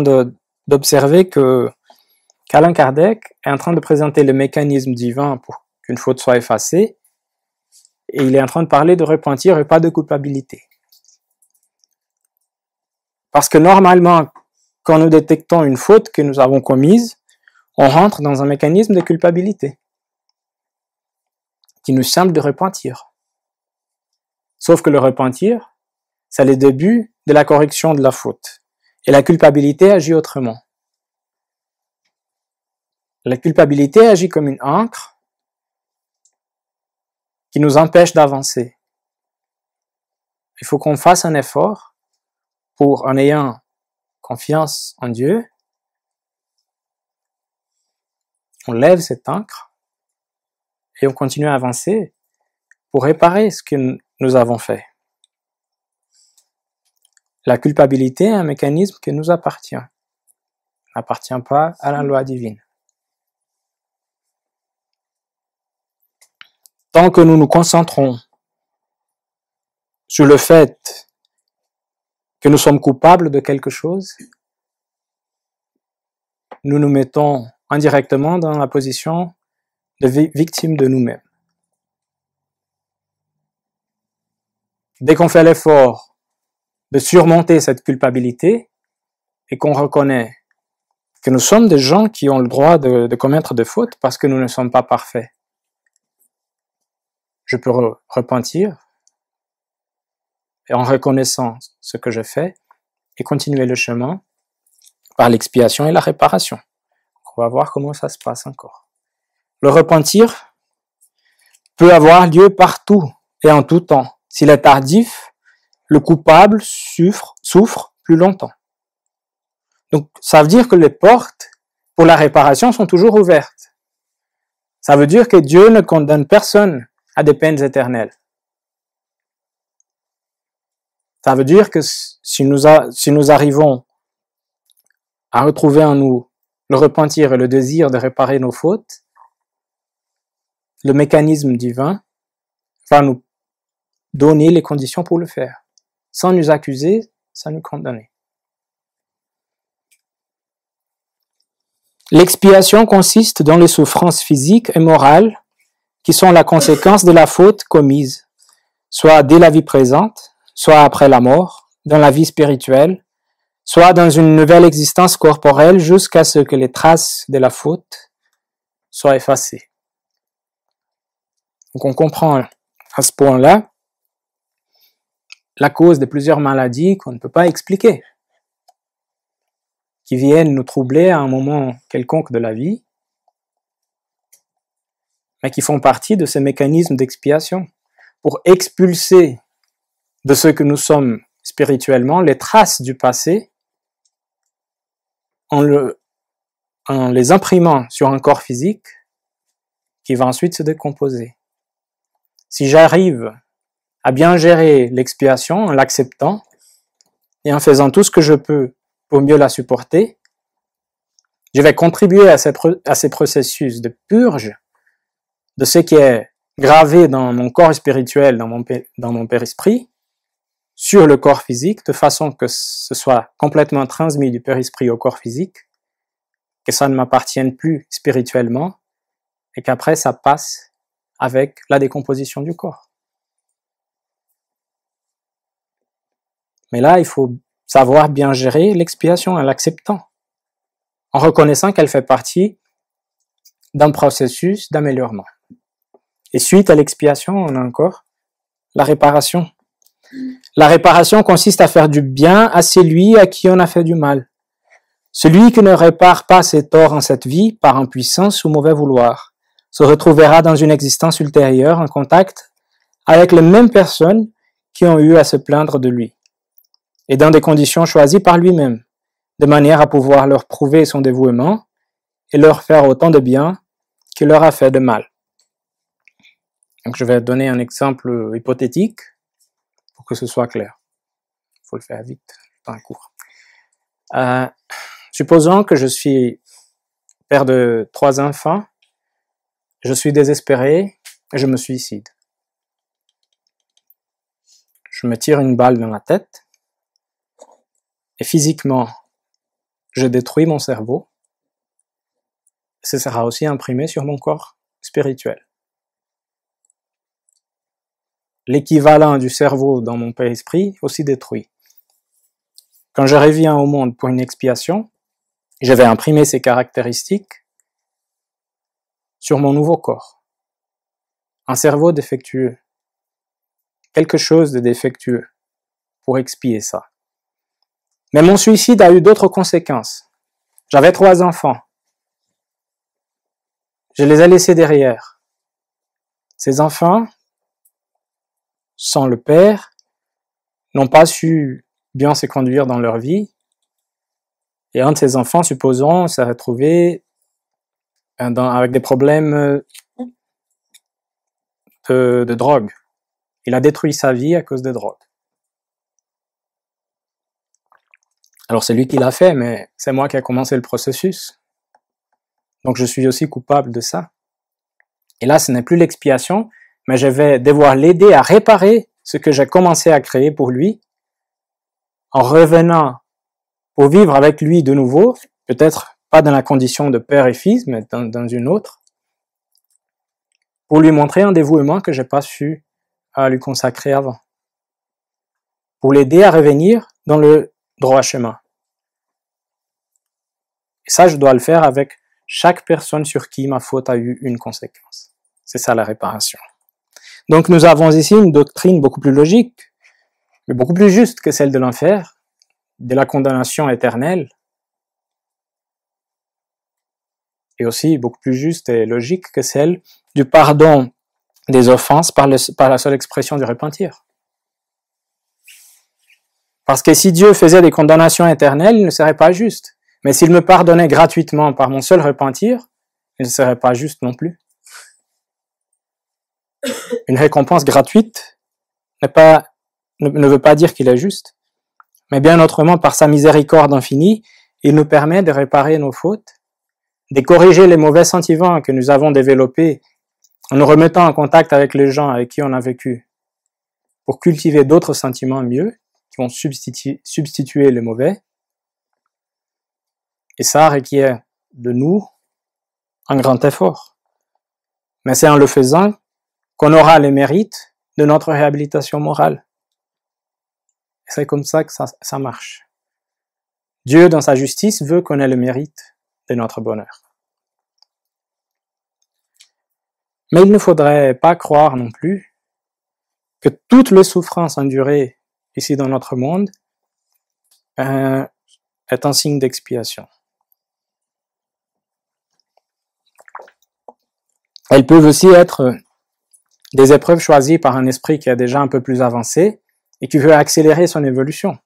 d'observer que qu'Alain Kardec est en train de présenter le mécanisme divin pour qu'une faute soit effacée, et il est en train de parler de repentir et pas de culpabilité. Parce que normalement, quand nous détectons une faute que nous avons commise, on rentre dans un mécanisme de culpabilité qui nous semble de repentir. Sauf que le repentir, c'est le début de la correction de la faute. Et la culpabilité agit autrement. La culpabilité agit comme une ancre qui nous empêche d'avancer. Il faut qu'on fasse un effort pour, en ayant confiance en Dieu, on lève cette ancre et on continue à avancer pour réparer ce que nous avons fait. La culpabilité est un mécanisme qui nous appartient. N'appartient pas à la loi divine. Tant que nous nous concentrons sur le fait que nous sommes coupables de quelque chose, nous nous mettons indirectement dans la position de victime de nous-mêmes. Dès qu'on fait l'effort de surmonter cette culpabilité et qu'on reconnaît que nous sommes des gens qui ont le droit de commettre des fautes parce que nous ne sommes pas parfaits, je peux repentir et en reconnaissant ce que j'ai fait et continuer le chemin par l'expiation et la réparation. On va voir comment ça se passe encore. Le repentir peut avoir lieu partout et en tout temps. S'il est tardif, le coupable souffre plus longtemps. Donc, ça veut dire que les portes pour la réparation sont toujours ouvertes. Ça veut dire que Dieu ne condamne personne à des peines éternelles. Ça veut dire que si nous arrivons à retrouver en nous le repentir et le désir de réparer nos fautes, le mécanisme divin va nous donner les conditions pour le faire, sans nous accuser, sans nous condamner. L'expiation consiste dans les souffrances physiques et morales qui sont la conséquence de la faute commise, soit dès la vie présente, soit après la mort, dans la vie spirituelle, soit dans une nouvelle existence corporelle jusqu'à ce que les traces de la faute soient effacées. Donc on comprend à ce point-là la cause de plusieurs maladies qu'on ne peut pas expliquer, qui viennent nous troubler à un moment quelconque de la vie, mais qui font partie de ces mécanismes d'expiation, pour expulser de ce que nous sommes spirituellement les traces du passé, en les imprimant sur un corps physique qui va ensuite se décomposer. Si j'arrive à bien gérer l'expiation en l'acceptant et en faisant tout ce que je peux pour mieux la supporter, je vais contribuer à ces processus de purge de ce qui est gravé dans mon corps spirituel, dans mon périsprit, sur le corps physique, de façon que ce soit complètement transmis du périsprit au corps physique, que ça ne m'appartienne plus spirituellement, et qu'après ça passe avec la décomposition du corps. Mais là, il faut savoir bien gérer l'expiation en l'acceptant, en reconnaissant qu'elle fait partie d'un processus d'amélioration. Et suite à l'expiation, on a encore la réparation. La réparation consiste à faire du bien à celui à qui on a fait du mal. Celui qui ne répare pas ses torts en cette vie par impuissance ou mauvais vouloir se retrouvera dans une existence ultérieure en contact avec les mêmes personnes qui ont eu à se plaindre de lui, et dans des conditions choisies par lui-même, de manière à pouvoir leur prouver son dévouement et leur faire autant de bien qu'il leur a fait de mal. Donc je vais donner un exemple hypothétique pour que ce soit clair. Il faut le faire vite, pas un cours. Supposons que je suis père de 3 enfants, je suis désespéré et je me suicide. Je me tire une balle dans la tête et physiquement, je détruis mon cerveau, ce sera aussi imprimé sur mon corps spirituel. L'équivalent du cerveau dans mon père-esprit aussi détruit. Quand je reviens au monde pour une expiation, je vais imprimer ces caractéristiques sur mon nouveau corps. Un cerveau défectueux, quelque chose de défectueux pour expier ça. Mais mon suicide a eu d'autres conséquences. J'avais 3 enfants. Je les ai laissés derrière. Ces enfants, sans le père, n'ont pas su bien se conduire dans leur vie. Et un de ces enfants, supposons, s'est retrouvé avec des problèmes de drogue. Il a détruit sa vie à cause de drogue. Alors c'est lui qui l'a fait, mais c'est moi qui ai commencé le processus. Donc je suis aussi coupable de ça. Et là, ce n'est plus l'expiation, mais je vais devoir l'aider à réparer ce que j'ai commencé à créer pour lui, en revenant pour vivre avec lui de nouveau, peut-être pas dans la condition de père et fils, mais dans une autre, pour lui montrer un dévouement que j'ai pas su lui consacrer avant, pour l'aider à revenir dans le droit chemin. Et ça, je dois le faire avec chaque personne sur qui ma faute a eu une conséquence. C'est ça la réparation. Donc nous avons ici une doctrine beaucoup plus logique, mais beaucoup plus juste que celle de l'enfer, de la condamnation éternelle, et aussi beaucoup plus juste et logique que celle du pardon des offenses par la seule expression du repentir. Parce que si Dieu faisait des condamnations éternelles, il ne serait pas juste. Mais s'il me pardonnait gratuitement par mon seul repentir, il ne serait pas juste non plus. Une récompense gratuite ne veut pas dire qu'il est juste, mais bien autrement, par sa miséricorde infinie, il nous permet de réparer nos fautes, de corriger les mauvais sentiments que nous avons développés en nous remettant en contact avec les gens avec qui on a vécu, pour cultiver d'autres sentiments mieux, qui vont substituer les mauvais. Et ça requiert de nous un grand effort. Mais c'est en le faisant qu'on aura les mérites de notre réhabilitation morale. Et c'est comme ça que ça marche. Dieu, dans sa justice, veut qu'on ait le mérite de notre bonheur. Mais il ne faudrait pas croire non plus que toutes les souffrances endurées ici dans notre monde est un signe d'expiation. Elles peuvent aussi être des épreuves choisies par un esprit qui est déjà un peu plus avancé et qui veut accélérer son évolution.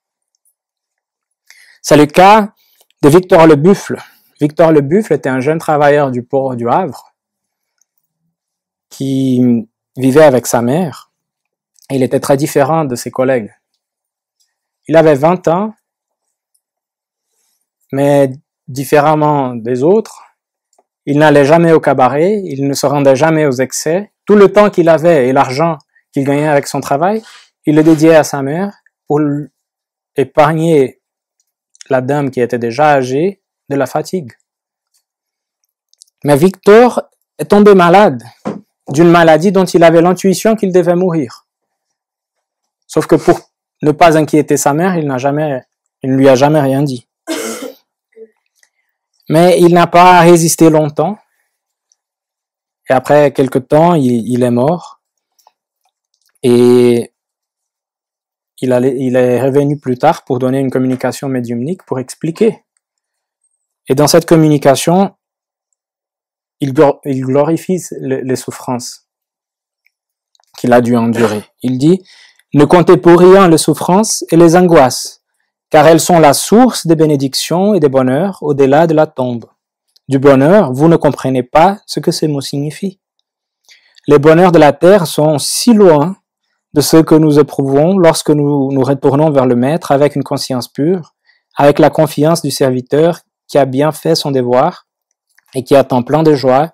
C'est le cas de Victor Le Buffle. Victor Le Buffle était un jeune travailleur du port du Havre qui vivait avec sa mère et il était très différent de ses collègues. Il avait 20 ans, mais différemment des autres, il n'allait jamais au cabaret, il ne se rendait jamais aux excès. Tout le temps qu'il avait et l'argent qu'il gagnait avec son travail, il le dédiait à sa mère pour épargner la dame qui était déjà âgée de la fatigue. Mais Victor est tombé malade d'une maladie dont il avait l'intuition qu'il devait mourir. Sauf que pour ne pas inquiéter sa mère, il ne lui a jamais rien dit. Mais il n'a pas résisté longtemps. Et après quelque temps, il est mort. Et il est revenu plus tard pour donner une communication médiumnique pour expliquer. Et dans cette communication, il glorifie les souffrances qu'il a dû endurer. Il dit « Ne comptez pour rien les souffrances et les angoisses, car elles sont la source des bénédictions et des bonheurs au-delà de la tombe. Du bonheur, vous ne comprenez pas ce que ces mots signifient. Les bonheurs de la terre sont si loin de ce que nous éprouvons lorsque nous nous retournons vers le Maître avec une conscience pure, avec la confiance du serviteur qui a bien fait son devoir et qui attend plein de joie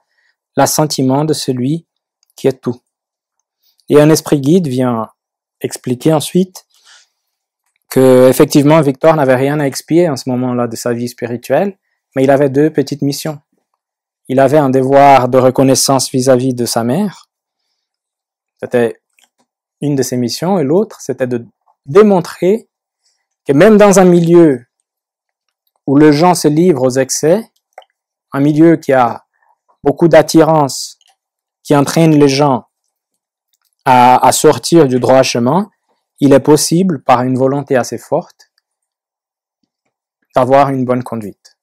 l'assentiment de celui qui est tout. » Et un esprit guide vient expliquer ensuite que effectivement Victor n'avait rien à expier en ce moment-là de sa vie spirituelle, mais il avait deux petites missions. Il avait un devoir de reconnaissance vis-à-vis de sa mère, c'était une de ses missions, et l'autre, c'était de démontrer que même dans un milieu où les gens se livrent aux excès, un milieu qui a beaucoup d'attirance, qui entraîne les gens à sortir du droit chemin, il est possible, par une volonté assez forte, d'avoir une bonne conduite.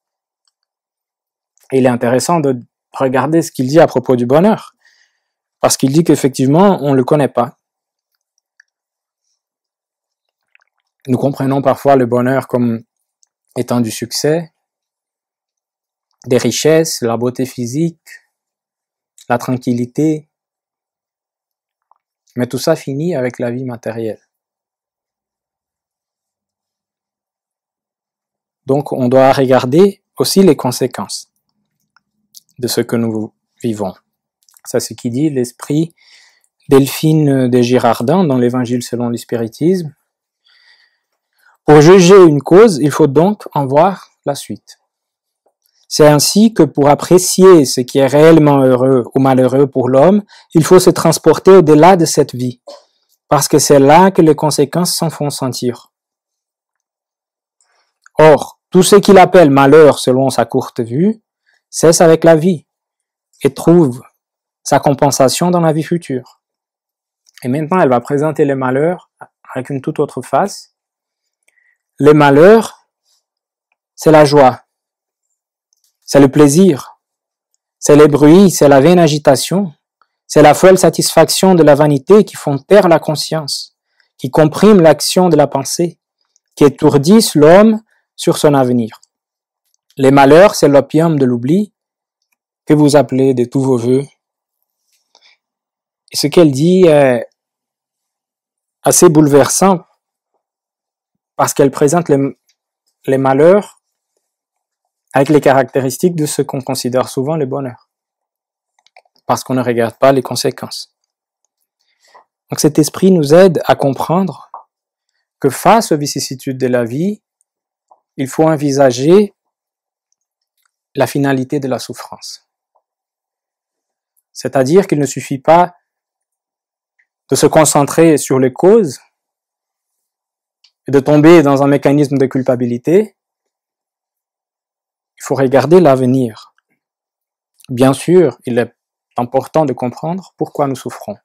Et il est intéressant de regarder ce qu'il dit à propos du bonheur, parce qu'il dit qu'effectivement, on ne le connaît pas. Nous comprenons parfois le bonheur comme étant du succès, des richesses, la beauté physique, la tranquillité, mais tout ça finit avec la vie matérielle. Donc on doit regarder aussi les conséquences de ce que nous vivons. C'est ce qui dit l'esprit Delphine de Girardin dans l'Évangile selon le spiritisme. Pour juger une cause, il faut donc en voir la suite. C'est ainsi que pour apprécier ce qui est réellement heureux ou malheureux pour l'homme, il faut se transporter au-delà de cette vie, parce que c'est là que les conséquences s'en font sentir. Or, tout ce qu'il appelle malheur selon sa courte vue, cesse avec la vie et trouve sa compensation dans la vie future. Et maintenant, elle va présenter les malheurs avec une toute autre face. Les malheurs, c'est la joie, c'est le plaisir, c'est les bruits, c'est la vaine agitation, c'est la folle satisfaction de la vanité qui font taire la conscience, qui compriment l'action de la pensée, qui étourdissent l'homme sur son avenir. Les malheurs, c'est l'opium de l'oubli que vous appelez de tous vos voeux. Et ce qu'elle dit est assez bouleversant parce qu'elle présente les malheurs avec les caractéristiques de ce qu'on considère souvent le bonheur, parce qu'on ne regarde pas les conséquences. Donc cet esprit nous aide à comprendre que face aux vicissitudes de la vie, il faut envisager la finalité de la souffrance. C'est-à-dire qu'il ne suffit pas de se concentrer sur les causes et de tomber dans un mécanisme de culpabilité. Il faut regarder l'avenir. Bien sûr, il est important de comprendre pourquoi nous souffrons,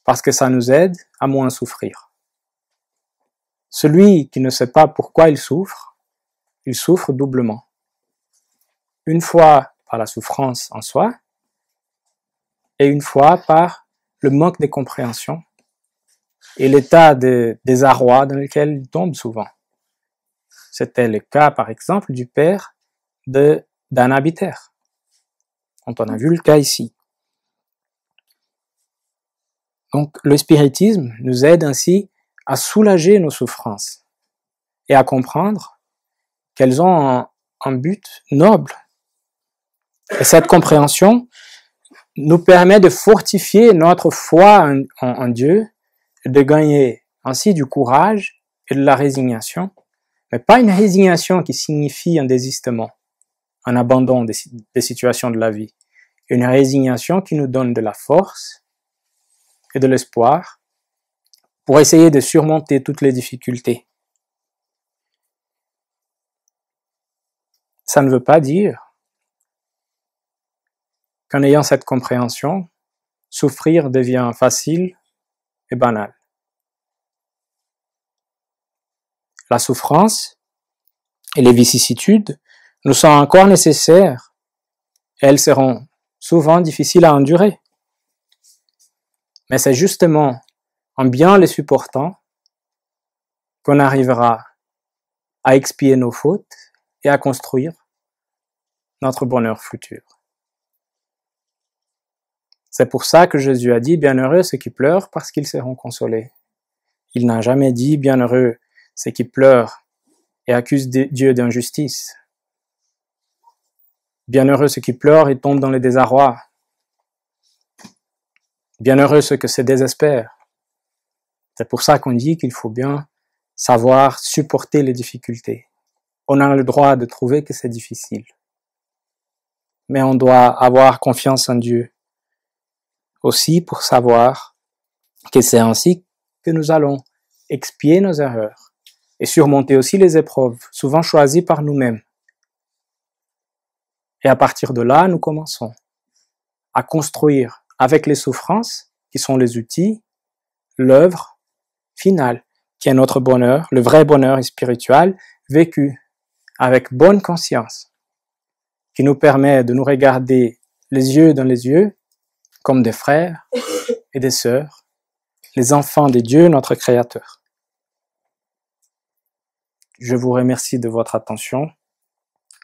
parce que ça nous aide à moins souffrir. Celui qui ne sait pas pourquoi il souffre doublement. Une fois par la souffrance en soi, et une fois par le manque de compréhension et l'état de désarroi dans lequel il tombe souvent. C'était le cas, par exemple, du père d'Anna Bitter, dont on a vu le cas ici. Donc, le spiritisme nous aide ainsi à soulager nos souffrances et à comprendre qu'elles ont un but noble. Et cette compréhension nous permet de fortifier notre foi en Dieu, de gagner ainsi du courage et de la résignation, mais pas une résignation qui signifie un désistement, un abandon des situations de la vie, une résignation qui nous donne de la force et de l'espoir pour essayer de surmonter toutes les difficultés. Ça ne veut pas dire qu'en ayant cette compréhension, souffrir devient facile et banal. La souffrance et les vicissitudes nous sont encore nécessaires et elles seront souvent difficiles à endurer. Mais c'est justement en bien les supportant qu'on arrivera à expier nos fautes et à construire notre bonheur futur. C'est pour ça que Jésus a dit « Bienheureux ceux qui pleurent parce qu'ils seront consolés ». Il n'a jamais dit « Bienheureux ceux qui pleurent et accusent Dieu d'injustice ». Bienheureux ceux qui pleurent et tombent dans le désarroi. Bienheureux ceux que se désespèrent. C'est pour ça qu'on dit qu'il faut bien savoir supporter les difficultés. On a le droit de trouver que c'est difficile. Mais on doit avoir confiance en Dieu aussi pour savoir que c'est ainsi que nous allons expier nos erreurs et surmonter aussi les épreuves, souvent choisies par nous-mêmes. Et à partir de là, nous commençons à construire avec les souffrances, qui sont les outils, l'œuvre finale, qui est notre bonheur, le vrai bonheur spirituel, vécu avec bonne conscience, qui nous permet de nous regarder les yeux dans les yeux, comme des frères et des sœurs, les enfants de Dieu, notre Créateur. Je vous remercie de votre attention.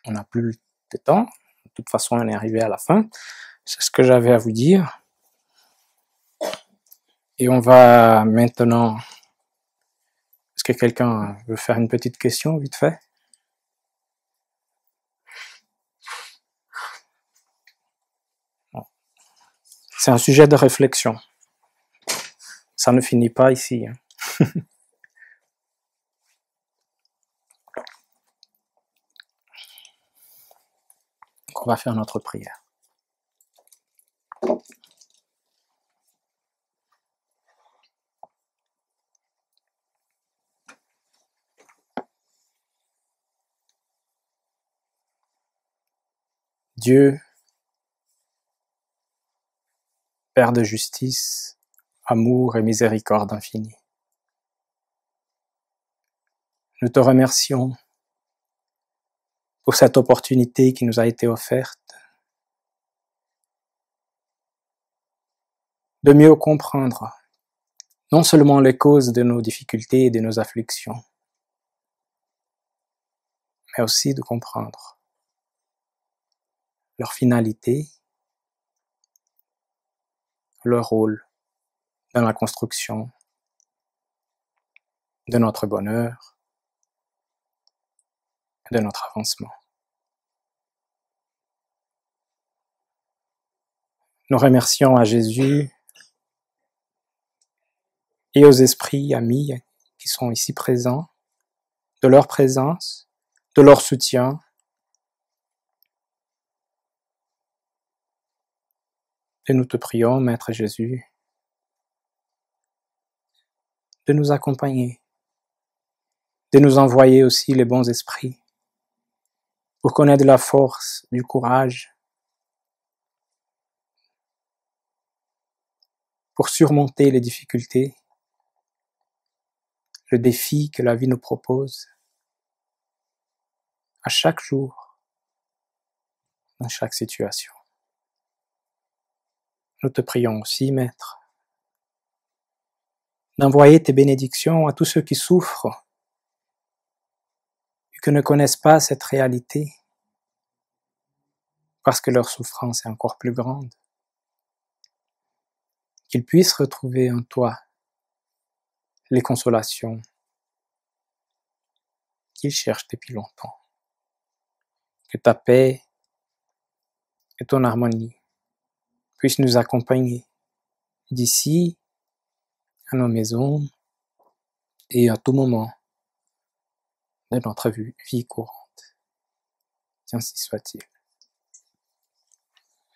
On n'a plus de temps. De toute façon, on est arrivé à la fin. C'est ce que j'avais à vous dire. Et on va maintenant... Est-ce que quelqu'un veut faire une petite question, vite fait? C'est un sujet de réflexion. Ça ne finit pas ici. On va faire notre prière. Dieu, Père de justice, amour et miséricorde infinie, nous te remercions pour cette opportunité qui nous a été offerte de mieux comprendre non seulement les causes de nos difficultés et de nos afflictions, mais aussi de comprendre leur finalité, leur rôle dans la construction de notre bonheur, de notre avancement. Nous remercions à Jésus et aux esprits amis qui sont ici présents, de leur présence, de leur soutien, et nous te prions, Maître Jésus, de nous accompagner, de nous envoyer aussi les bons esprits, pour qu'on ait de la force, du courage, pour surmonter les difficultés, le défi que la vie nous propose, à chaque jour, dans chaque situation. Nous te prions aussi, Maître, d'envoyer tes bénédictions à tous ceux qui souffrent et qui ne connaissent pas cette réalité, parce que leur souffrance est encore plus grande. Qu'ils puissent retrouver en toi les consolations qu'ils cherchent depuis longtemps. Que ta paix et ton harmonie puissent nous accompagner d'ici à nos maisons et à tout moment de notre vie courante. Ainsi soit-il.